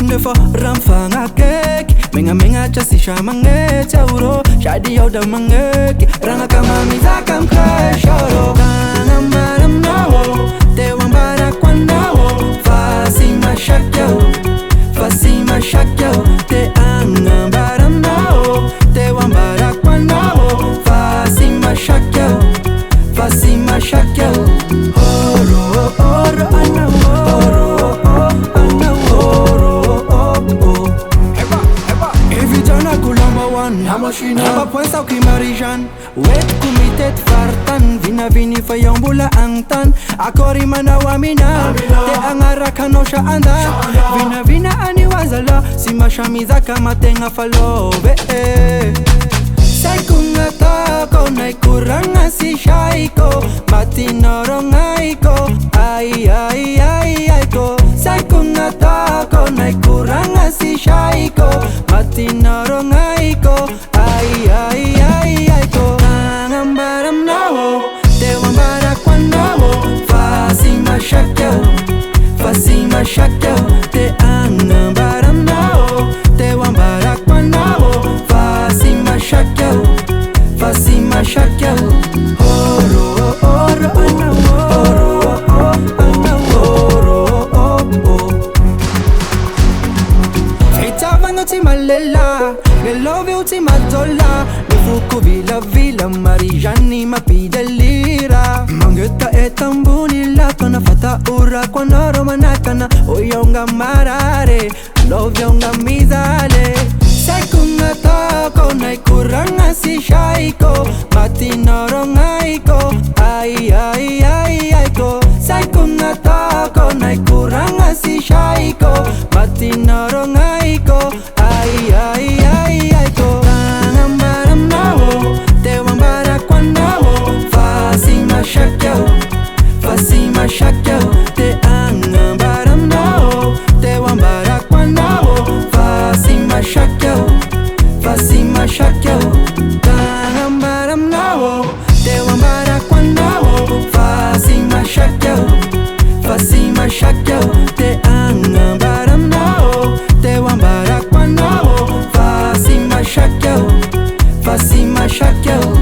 Nefa ramfanga keki menga chasisha mangeti auro shadi yoda mangeki ranga kama mizaka mkashoro kanga maram nawo te wambara kwa nawo fasima shakyo te anga maram nawo te wambara kwa nawo fasima shakyo oro anawo Napa puesta ukimari Jeanne Wet kumitet fartan Vina vini fayambula angtan Akori manawa mina Te angara kanosha anda Vina ani wazala Sima shamiza kama tenga falobe Saikunga tako naikuranga si shaiko Matinoro ngaiko Ai ko Saikunga tako naikuranga si shaiko Matinoro ngaiko Ai ko Nangambaram nawo Te wambara kwa nawo Fasima shakyo Te angambaram nawo Te wambara kwa nawo Fasima shakyo Oro Fitavanga ti malela Gelove uti madola Nefuku vila Marijani mapidelira Mangeta etambuni lakana Fata ura kwa noro manakana Oyonga marare Love yonga mizale Saikunga tako naikuranga si shaiko Matinoro ngaiko Ai ko Saikunga tako naikuranga si shaiko Matinoro ngaiko Ai ko Nangambaram nawo Te wambara kwa nawo Fasima shakyo Te angambaram nawo Te wambara kwa nawo Fasima shakyo Nangambaram nawo Te wambara kwa nawo Fasima shakyo Te angambaram nawo Te wambara kwa nawo Fasima shakyo